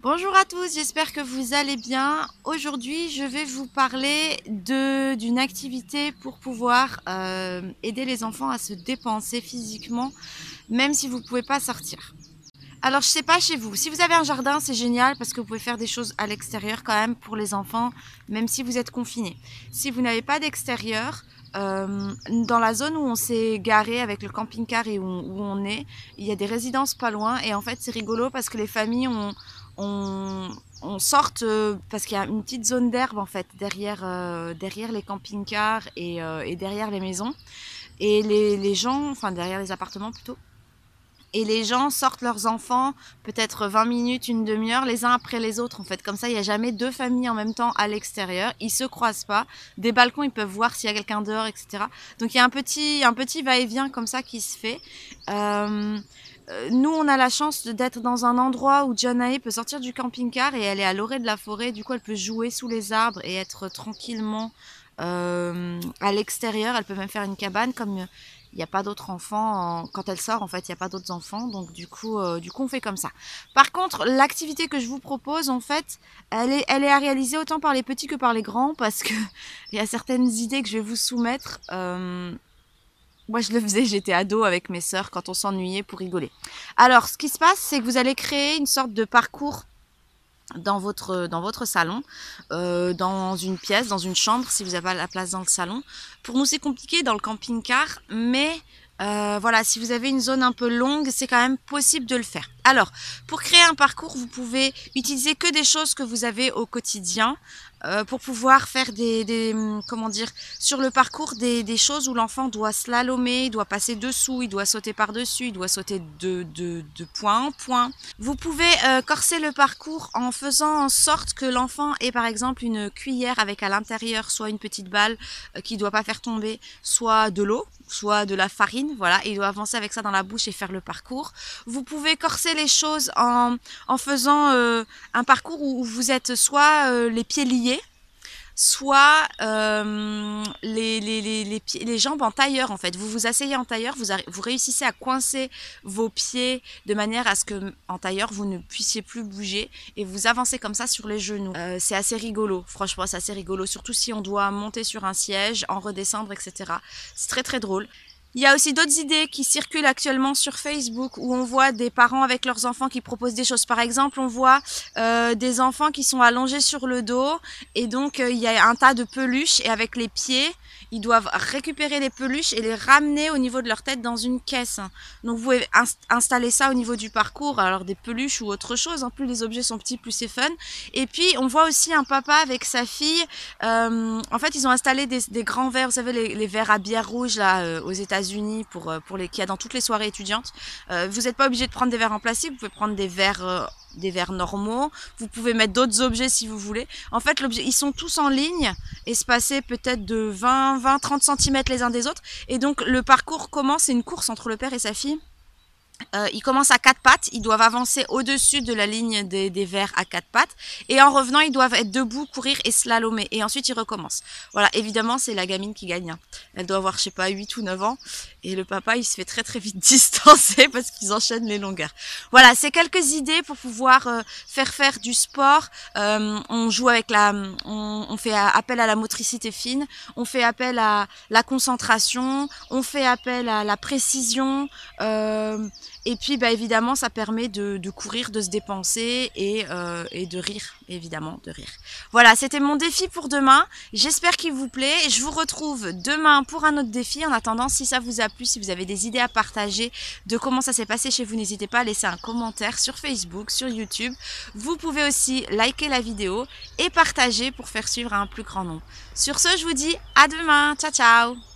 Bonjour à tous, j'espère que vous allez bien. Aujourd'hui, je vais vous parler d'une activité pour pouvoir aider les enfants à se dépenser physiquement, même si vous ne pouvez pas sortir. Alors, je sais pas chez vous. Si vous avez un jardin, c'est génial parce que vous pouvez faire des choses à l'extérieur quand même pour les enfants, même si vous êtes confinés. Si vous n'avez pas d'extérieur, dans la zone où on s'est garé avec le camping-car et où on est, il y a des résidences pas loin. Et en fait, c'est rigolo parce que les familles on, on sortent parce qu'il y a une petite zone d'herbe en fait derrière les camping-cars et derrière les maisons. Et les gens, enfin derrière les appartements plutôt. Et les gens sortent leurs enfants, peut-être 20 minutes, une demi-heure, les uns après les autres. En fait, comme ça, il n'y a jamais deux familles en même temps à l'extérieur. Ils se croisent pas. Des balcons, ils peuvent voir s'il y a quelqu'un dehors, etc. Donc il y a un petit va-et-vient comme ça qui se fait. Euh, Nous, on a la chance d'être dans un endroit où Janae peut sortir du camping-car et elle est à l'orée de la forêt. Du coup, elle peut jouer sous les arbres et être tranquillement à l'extérieur. Elle peut même faire une cabane comme il n'y a pas d'autres enfants. Quand elle sort, en fait, il n'y a pas d'autres enfants. Donc, du coup, on fait comme ça. Par contre, l'activité que je vous propose, en fait, elle est à réaliser autant par les petits que par les grands parce que il y a certaines idées que je vais vous soumettre. Moi, je le faisais, j'étais ado avec mes sœurs quand on s'ennuyait pour rigoler. Alors, ce qui se passe, c'est que vous allez créer une sorte de parcours dans votre salon, dans une pièce, dans une chambre, si vous n'avez pas la place dans le salon. Pour nous, c'est compliqué dans le camping-car, mais voilà, si vous avez une zone un peu longue, c'est quand même possible de le faire. Alors, pour créer un parcours, vous pouvez utiliser que des choses que vous avez au quotidien pour pouvoir faire comment dire, sur le parcours des choses où l'enfant doit slalomer, il doit passer dessous, il doit sauter par-dessus, il doit sauter de point en point. Vous pouvez corser le parcours en faisant en sorte que l'enfant ait par exemple une cuillère avec à l'intérieur soit une petite balle qui ne doit pas faire tomber, soit de l'eau, soit de la farine, voilà, et il doit avancer avec ça dans la bouche et faire le parcours. Vous pouvez corser les choses en faisant un parcours où vous êtes soit les pieds liés, soit les jambes en tailleur en fait. Vous vous asseyez en tailleur, vous réussissez à coincer vos pieds de manière à ce que en tailleur vous ne puissiez plus bouger et vous avancez comme ça sur les genoux. C'est assez rigolo, franchement c'est assez rigolo, surtout si on doit monter sur un siège, en redescendre, etc. C'est très très drôle. Il y a aussi d'autres idées qui circulent actuellement sur Facebook où on voit des parents avec leurs enfants qui proposent des choses. Par exemple, on voit des enfants qui sont allongés sur le dos et donc il y a un tas de peluches et avec les pieds, ils doivent récupérer les peluches et les ramener au niveau de leur tête dans une caisse. Donc vous pouvez installer ça au niveau du parcours, alors des peluches ou autre chose. En plus les objets sont petits, plus c'est fun. Et puis on voit aussi un papa avec sa fille. En fait, ils ont installé des grands verres, vous savez les verres à bière rouge là aux États-Unis pour les qu'il y a dans toutes les soirées étudiantes. Vous n'êtes pas obligé de prendre des verres en plastique, vous pouvez prendre des verres normaux. Vous pouvez mettre d'autres objets si vous voulez. En fait, ils sont tous en ligne, espacés peut-être de 20-30 cm les uns des autres. Et donc, le parcours commence, c'est une course entre le père et sa fille. Ils commencent à quatre pattes, ils doivent avancer au-dessus de la ligne des vers à quatre pattes et en revenant ils doivent être debout, courir et slalomer et ensuite ils recommencent. Voilà, évidemment c'est la gamine qui gagne. Elle doit avoir je sais pas 8 ou 9 ans et le papa il se fait très très vite distancer parce qu'ils enchaînent les longueurs. Voilà, c'est quelques idées pour pouvoir faire du sport. On joue avec on fait appel à la motricité fine, on fait appel à la concentration, on fait appel à la précision. Et puis, bah, évidemment, ça permet de courir, de se dépenser et de rire, évidemment, de rire. Voilà, c'était mon défi pour demain. J'espère qu'il vous plaît. Je vous retrouve demain pour un autre défi. En attendant, si ça vous a plu, si vous avez des idées à partager de comment ça s'est passé chez vous, n'hésitez pas à laisser un commentaire sur Facebook, sur YouTube. Vous pouvez aussi liker la vidéo et partager pour faire suivre à un plus grand nombre. Sur ce, je vous dis à demain. Ciao, ciao!